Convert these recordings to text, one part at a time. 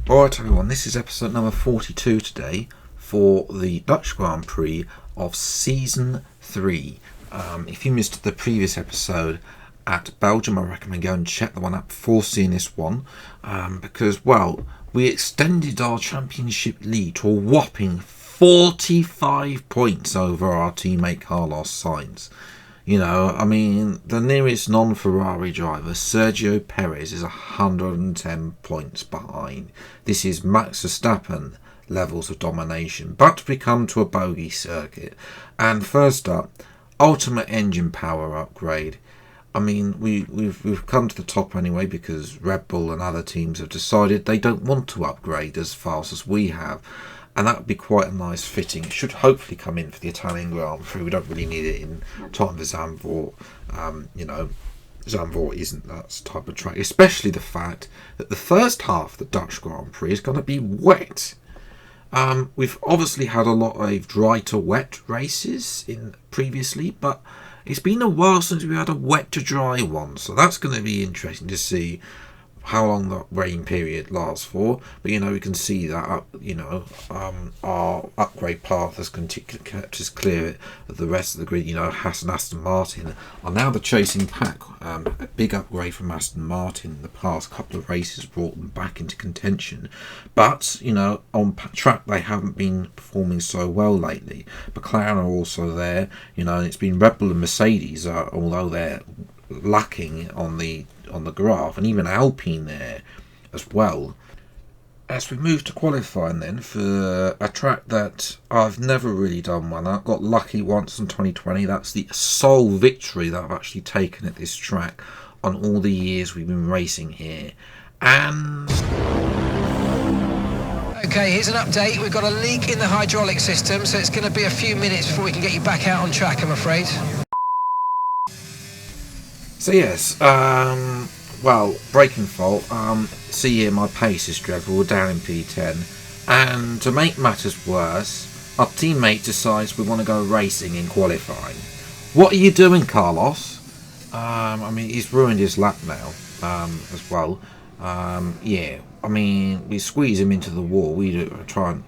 Alright everyone, this is episode number 42 today for the Dutch Grand Prix of Season 3. If you missed the previous episode at Belgium, I recommend going and check the one out before seeing this one, because, well, we extended our championship lead to a whopping 45 points over our teammate Carlos Sainz. You know, I mean, the nearest non-Ferrari driver, Sergio Perez, is 110 points behind. This is Max Verstappen levels of domination. But we come to a bogey circuit. And first up, ultimate engine power upgrade. I mean, we've come to the top anyway because Red Bull and other teams have decided they don't want to upgrade as fast as we have. And that would be quite a nice fitting. It should hopefully come in for the Italian Grand Prix. We don't really need it in time for Zandvoort. Zandvoort isn't that type of track. Especially the fact that the first half of the Dutch Grand Prix is going to be wet. We've obviously had a lot of dry to wet races in previously, but it's been a while since we had a wet to dry one. So that's going to be interesting to see how long the rain period lasts for. But we can see that our upgrade path has kept us clear of the rest of the grid. Haas and Aston Martin are now the chasing pack. A big upgrade from Aston Martin in the past couple of races brought them back into contention, but on track they haven't been performing so well lately. McLaren are also there, and it's been Red Bull and Mercedes, although they're lacking on the graph, and even Alpine there as well. As we move to qualifying then for a track that I've never really done one. I got lucky once in 2020. That's the sole victory that I've actually taken at this track on all the years we've been racing here. And okay, here's an update. We've got a leak in the hydraulic system, so it's going to be a few minutes before we can get you back out on track, I'm afraid. So yes, braking fault. See here, my pace is dreadful. We're down in P10, and to make matters worse, our teammate decides we want to go racing in qualifying. What are you doing, Carlos? He's ruined his lap now, as well. We squeeze him into the wall. We try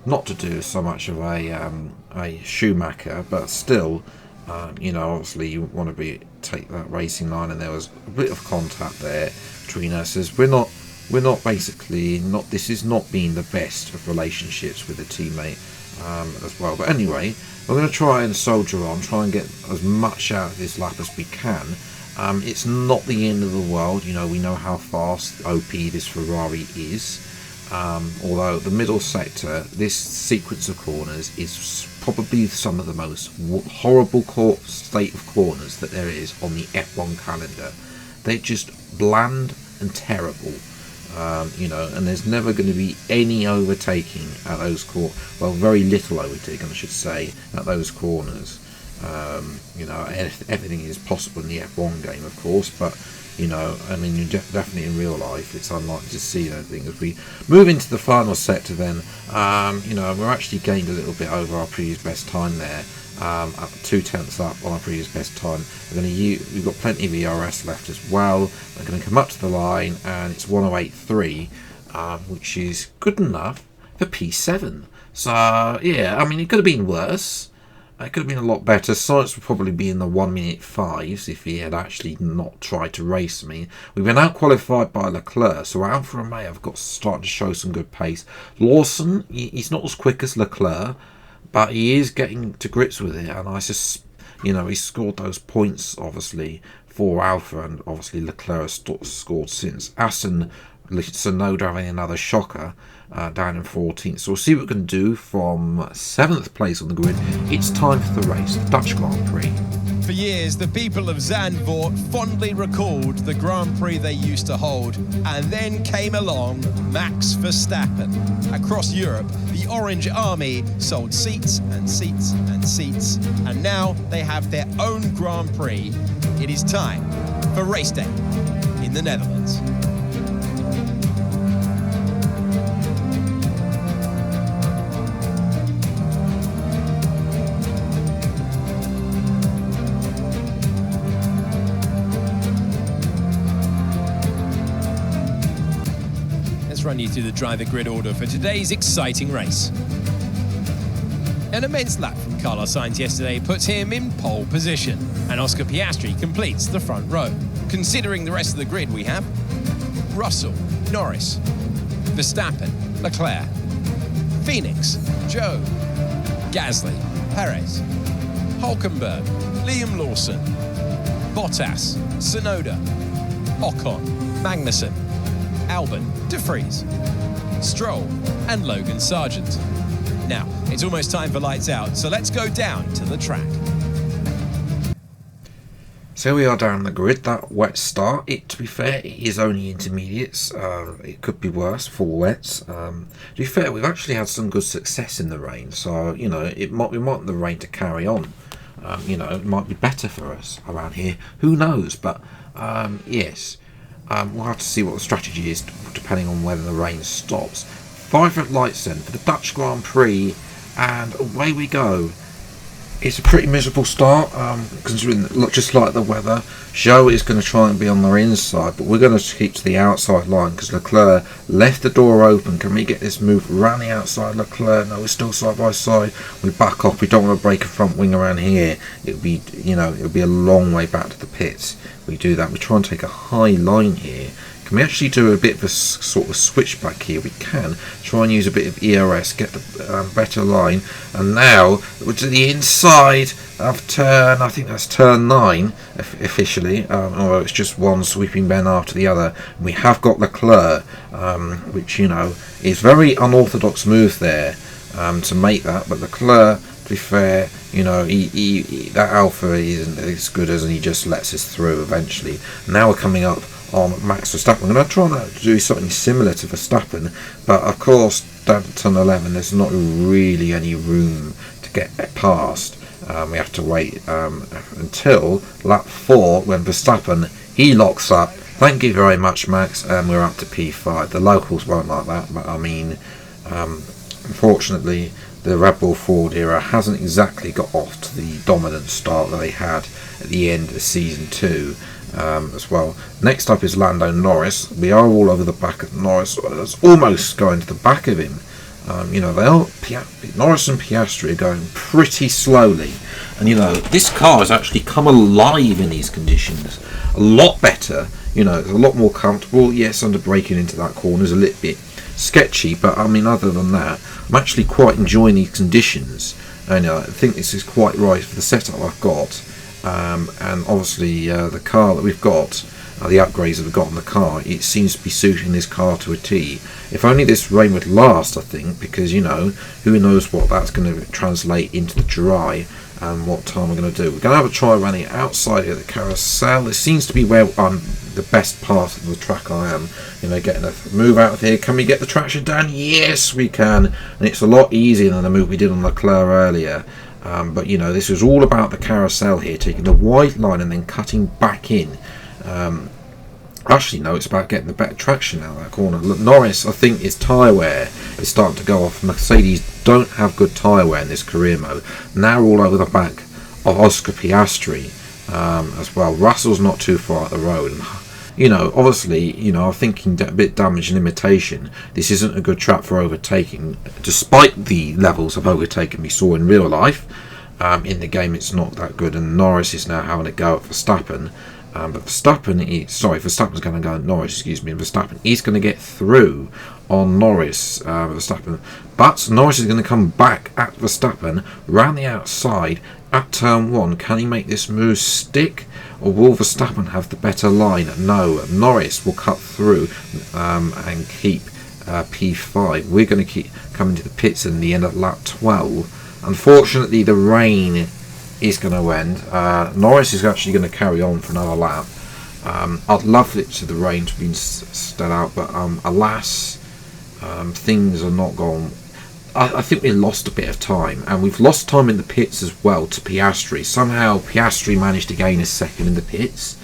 not to do so much of a Schumacher, but still. Obviously you want to take that racing line, and there was a bit of contact there between us, as we're not this is not being the best of relationships with the teammate as well. But anyway, we're going to try and soldier on, try and get as much out of this lap as we can. It's not the end of the world. We know how fast OP this Ferrari is. Although the middle sector, this sequence of corners is probably some of the most horrible state of corners that there is on the F1 calendar. They're just bland and terrible, and there's never going to be any overtaking at those very little overtaking, I should say, at those corners. Everything is possible in the F1 game, of course, but definitely in real life, it's unlikely to see that thing. As we move into the final sector, then, we're actually gained a little bit over our previous best time there, up 0.2 up on our previous best time. We've got plenty of ERS left as well. We're going to come up to the line, and it's 108.3, which is good enough for P7. So, it could have been worse. It could have been a lot better. Sainz would probably be in the 1 minute 5s if he had actually not tried to race me. We've been out qualified by Leclerc, so Alfa Romeo have got starting to show some good pace. Lawson, he's not as quick as Leclerc, but he is getting to grips with it, and he scored those points obviously for Alfa, and obviously Leclerc has scored since. Aston Sonoda having another shocker down in 14th. So we'll see what we can do from 7th place on the grid. It's time for the race, the Dutch Grand Prix. For years, the people of Zandvoort fondly recalled the Grand Prix they used to hold. And then came along Max Verstappen. Across Europe, the Orange Army sold seats and seats and seats. And now they have their own Grand Prix. It is time for race day in the Netherlands. you through the driver grid order for today's exciting race. An immense lap from Carlos Sainz yesterday puts him in pole position, and Oscar Piastri completes the front row. Considering the rest of the grid, we have Russell, Norris, Verstappen, Leclerc, Phoenix, Joe, Gasly, Perez, Hulkenberg, Liam Lawson, Bottas, Tsunoda, Ocon, Magnussen, Albon, De Vries, Stroll and Logan Sargent. Now, it's almost time for lights out, so let's go down to the track. So we are down the grid. That wet start, to be fair, it is only intermediates. It could be worse, full wets. To be fair, we've actually had some good success in the rain, so we want the rain to carry on. It might be better for us around here. Who knows? But yes, we'll have to see what the strategy is depending on whether the rain stops. 5 red lights then for the Dutch Grand Prix, and away we go. It's a pretty miserable start, considering just like the weather. Zhou is going to try and be on the inside, but we're going to keep to the outside line because Leclerc left the door open. Can we get this move around the outside? Leclerc, no, we're still side by side. We back off. We don't want to break a front wing around here. It'll be a long way back to the pits. We do that. We try and take a high line here. Can we actually do a bit of a sort of switchback here? We can try and use a bit of ERS, get the better line. And now we're to the inside of turn, I think that's turn 9 officially, or it's just one sweeping bend after the other. We have got Leclerc, which is very unorthodox move there to make that. But Leclerc, to be fair, that Alpha isn't as good as, and he just lets us through eventually. Now we're coming up on Max Verstappen. I'm going to try to do something similar to Verstappen, but of course down to turn 11 there's not really any room to get past. We have to wait until lap 4 when Verstappen, he locks up. Thank you very much, Max, and we're up to P5. The locals won't like that, but I mean, unfortunately the Red Bull Ford era hasn't exactly got off to the dominant start that they had at the end of season 2. As well. Next up is Lando Norris. We are all over the back of Norris. It's almost going to the back of him. Norris and Piastri are going pretty slowly, and this car has actually come alive in these conditions. A lot better. It's a lot more comfortable. Yes, under braking into that corner is a little bit sketchy, but I mean, other than that, I'm actually quite enjoying these conditions, and I think this is quite right for the setup I've got. And obviously the car that we've got, the upgrades that we've got on the car, it seems to be suiting this car to a T. If only this rain would last, I think, because who knows what that's going to translate into the dry and what time we're going to do. We're going to have a try running outside of the carousel. It seems to be where I'm the best part of the track I am. Getting a move out of here. Can we get the traction down? Yes, we can, and it's a lot easier than the move we did on Leclerc earlier. But this was all about the carousel here, taking the wide line and then cutting back in. Actually, no, it's about getting the better traction out of that corner. Look, Norris, I think, his tyre wear is starting to go off. Mercedes don't have good tyre wear in this career mode. Now we're all over the back of Oscar Piastri as well. Russell's not too far up the road. And, obviously, I'm thinking a bit damage and limitation. This isn't a good track for overtaking, despite the levels of overtaking we saw in real life. In the game, it's not that good, and Norris is now having a go at Verstappen. But Verstappen's going to go at Norris, Verstappen is going to get through on Norris, Verstappen. But Norris is going to come back at Verstappen, round the outside, at turn 1. Can he make this move stick? Or will Verstappen have the better line? No, Norris will cut through and keep P5. We're going to keep coming to the pits in the end of lap 12. Unfortunately, the rain is going to end. Norris is actually going to carry on for another lap. I'd love it to the rain to be stood out, but alas, things are not gone. I think we lost a bit of time, and we've lost time in the pits as well to Piastri. Somehow Piastri managed to gain a second in the pits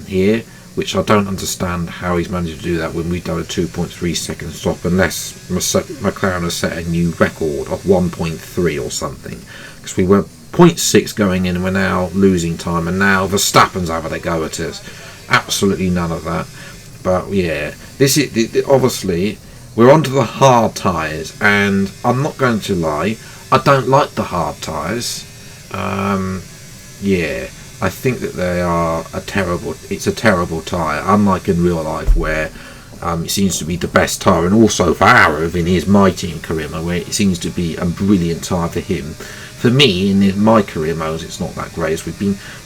here, which I don't understand how he's managed to do that when we've done a 2.3 second stop, unless McLaren has set a new record of 1.3 or something, because we were 0.6 going in and we're now losing time, and now Verstappen's having a go at us. Absolutely none of that. But yeah, this is obviously we're onto the hard tyres, and I'm not going to lie, I don't like the hard tyres. Yeah, I think that they are it's a terrible tyre, unlike in real life where it seems to be the best tyre, and also for Arab in his My Team career mode, where it seems to be a brilliant tyre for him. For me, in my career modes, it's not that great.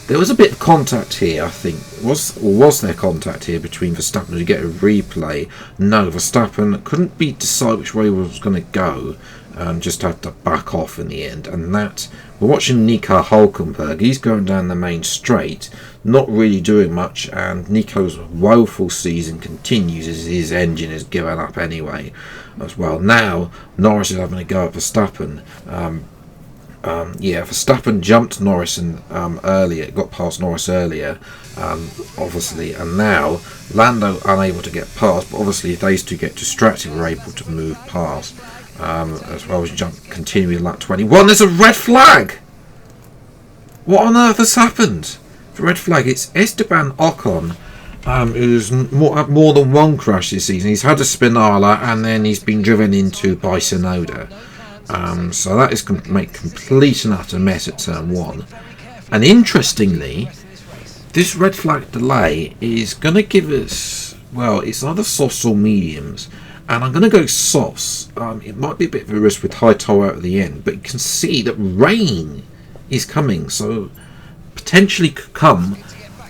There was a bit of contact here, I think. Was there contact here between Verstappen? Did you get a replay? No, Verstappen couldn't decide which way he was going to go. Just had to back off in the end. And that, we're watching Nico Hülkenberg. He's going down the main straight, not really doing much. And Nico's woeful season continues as his engine is given up anyway. As well, now Norris is having a go at Verstappen. Verstappen jumped Norris earlier, got past Norris earlier, obviously, and now Lando unable to get past, but obviously if those two get distracted, we're able to move past, as well as continuing lap 21. There's a red flag! What on earth has happened? The red flag, it's Esteban Ocon, who's more than one crash this season. He's had a Spinala, and then he's been driven into by Tsunoda. So that is make complete and utter mess at turn 1. And interestingly, this red flag delay is going to give us, well, it's either softs or mediums. And I'm going to go softs. It might be a bit of a risk with high tow out at the end, but you can see that rain is coming. So potentially could come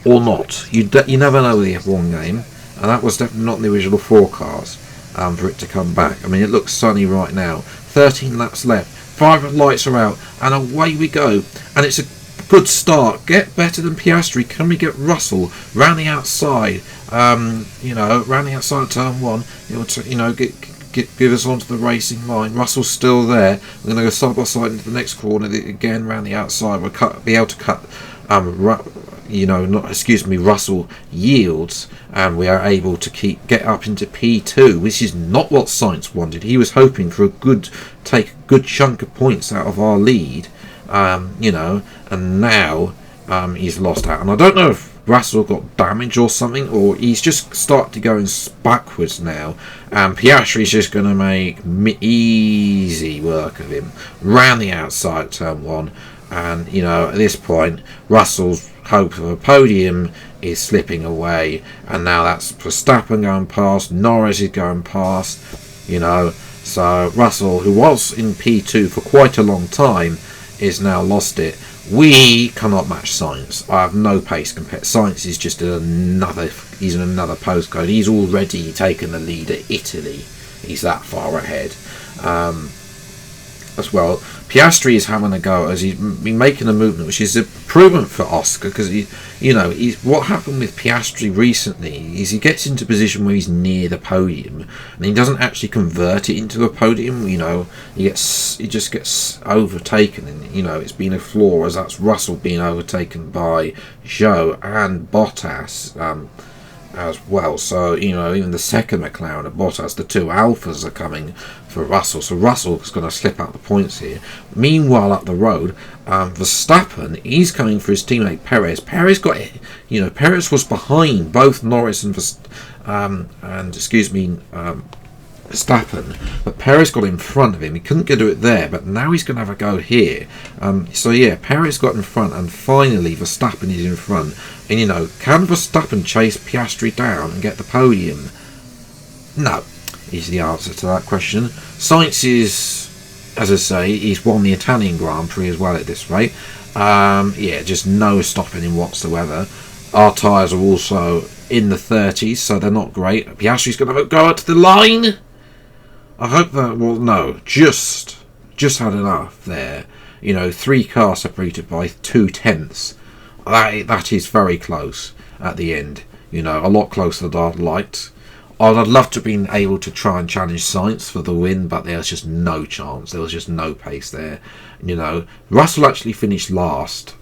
or not. You never know with the F1 game. And that was definitely not in the original forecast for it to come back. I mean, it looks sunny right now. 13 laps left, 5 lights are out, and away we go. And it's a good start. Get better than Piastri. Can we get Russell round the outside? Round the outside of turn 1. Give us onto the racing line. Russell's still there. We're going to go side by side into the next corner again round the outside. We'll be able to cut. Russell yields, and we are able to get up into P2, which is not what Sainz wanted. He was hoping for take a good chunk of points out of our lead, and now he's lost out. And I don't know if Russell got damaged or something, or he's just started going backwards now, and Piastri's just going to make easy work of him round the outside turn 1. And at this point, Russell's hope of a podium is slipping away, and now that's Verstappen going past, Norris is going past, so Russell, who was in P2 for quite a long time, is now lost it. We cannot match Sainz. I have no pace compared. Sainz is just he's in another postcode. He's already taken the lead at Italy. He's that far ahead. As well, Piastri is having a go as he's been making a movement, which is improvement for Oscar, because what happened with Piastri recently is he gets into a position where he's near the podium and he doesn't actually convert it into a podium. He just gets overtaken, and it's been a flaw, as that's Russell being overtaken by Zhou and Bottas. As well, so even the second McLaren at Bottas, the two Alphas are coming for Russell, so Russell is going to slip out the points here. Meanwhile, up the road, Verstappen, he's coming for his teammate Perez. Perez was behind both Norris and Verstappen, but Perez got in front of him. He couldn't get to it there, but now he's going to have a go here. Perez got in front, and finally Verstappen is in front. And can Verstappen chase Piastri down and get the podium? No, is the answer to that question. Sainz is, as I say, he's won the Italian Grand Prix as well at this rate. Just no stopping him whatsoever. Our tyres are also in the 30s, so they're not great. Piastri's going to go out to the line. I hope that, no, just had enough there. 3 cars separated by 2/10. That is very close at the end. A lot closer than I'd liked. I'd love to have been able to try and challenge Sainz for the win, but there's just no chance. There was just no pace there. Russell actually finished last,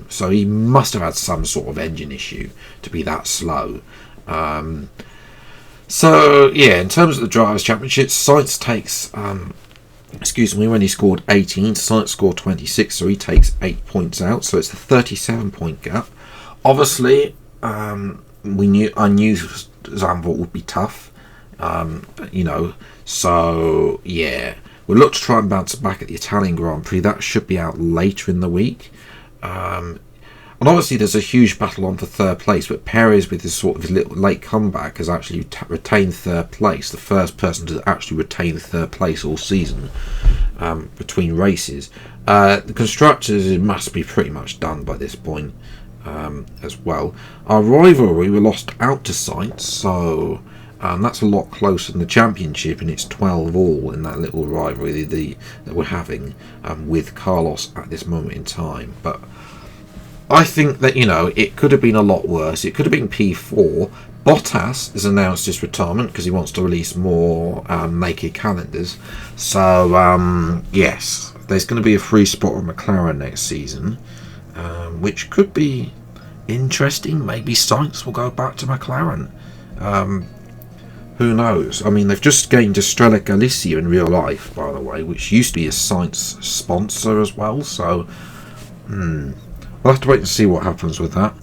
so he must have had some sort of engine issue to be that slow. In terms of the Drivers' Championship, Sainz takes, when he scored 18, Sainz scored 26, so he takes 8 points out, so it's a 37-point gap. Obviously, I knew Zandvoort would be tough. So yeah, we'll look to try and bounce back at the Italian Grand Prix. That should be out later in the week. And obviously there's a huge battle on for third place, but Perez, with his sort of little late comeback, has actually retained third place, the first person to actually retain third place all season between races. The constructors, it must be pretty much done by this point as well. Our rivalry, we lost out to Sainz, so that's a lot closer than the championship, and it's 12 all in that little rivalry that we're having with Carlos at this moment in time. But I think that, it could have been a lot worse. It could have been P4. Bottas has announced his retirement because he wants to release more naked calendars. So, yes, there's going to be a free spot on McLaren next season, which could be interesting. Maybe Sainz will go back to McLaren. Who knows? I mean, they've just gained Estrella Galicia in real life, by the way, which used to be a Sainz sponsor as well. So, we'll have to wait and see what happens with that.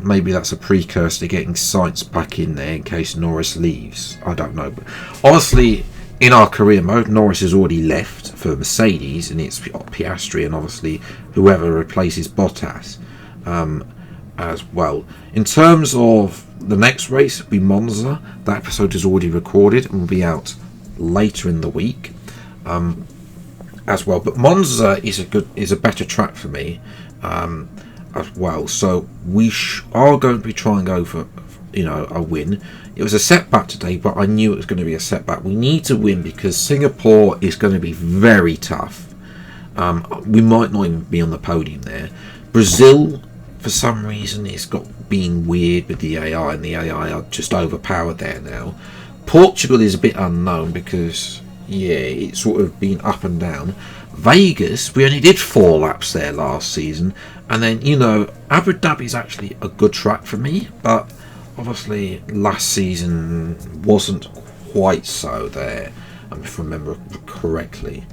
Maybe that's a precursor to getting Sainz back in there in case Norris leaves. I don't know. But honestly, in our career mode, Norris has already left for Mercedes, and it's Piastri and obviously whoever replaces Bottas as well. In terms of the next race, it'll be Monza. That episode is already recorded and will be out later in the week as well. But Monza is a better track for me. As well, so we are going to be trying to go for a win. It was a setback today, but I knew it was going to be a setback. We need to win because Singapore is going to be very tough. We might not even be on the podium there. Brazil, for some reason, it's got being weird with the AI, and the AI are just overpowered there now. Portugal is a bit unknown because it's sort of been up and down. Vegas, we only did 4 laps there last season, and then Abu Dhabi is actually a good track for me, but obviously last season wasn't quite so there, if I remember correctly.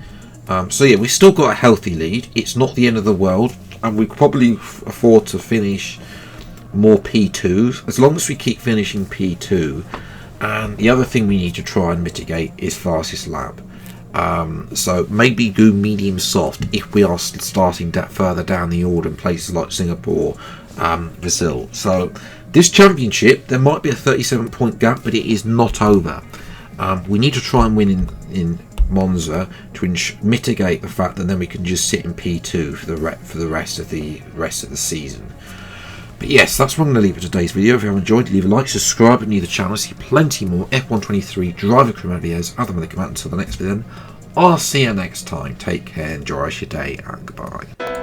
So yeah, we still got a healthy lead. It's not the end of the world, and we probably afford to finish more P2s as long as we keep finishing P2. And the other thing we need to try and mitigate is fastest lap. So maybe go medium soft if we are starting further down the order in places like Singapore, Brazil. So this championship, there might be a 37-point gap, but it is not over. We need to try and win in Monza to mitigate the fact that then we can just sit in P2 for the rest of the season. But yes, that's what I'm going to leave for today's video. If you have enjoyed, leave a like, subscribe, and new to the channel. See plenty more F123 driver career videos. Other than the come out until the next video. I'll see you next time. Take care, enjoy your day, and goodbye.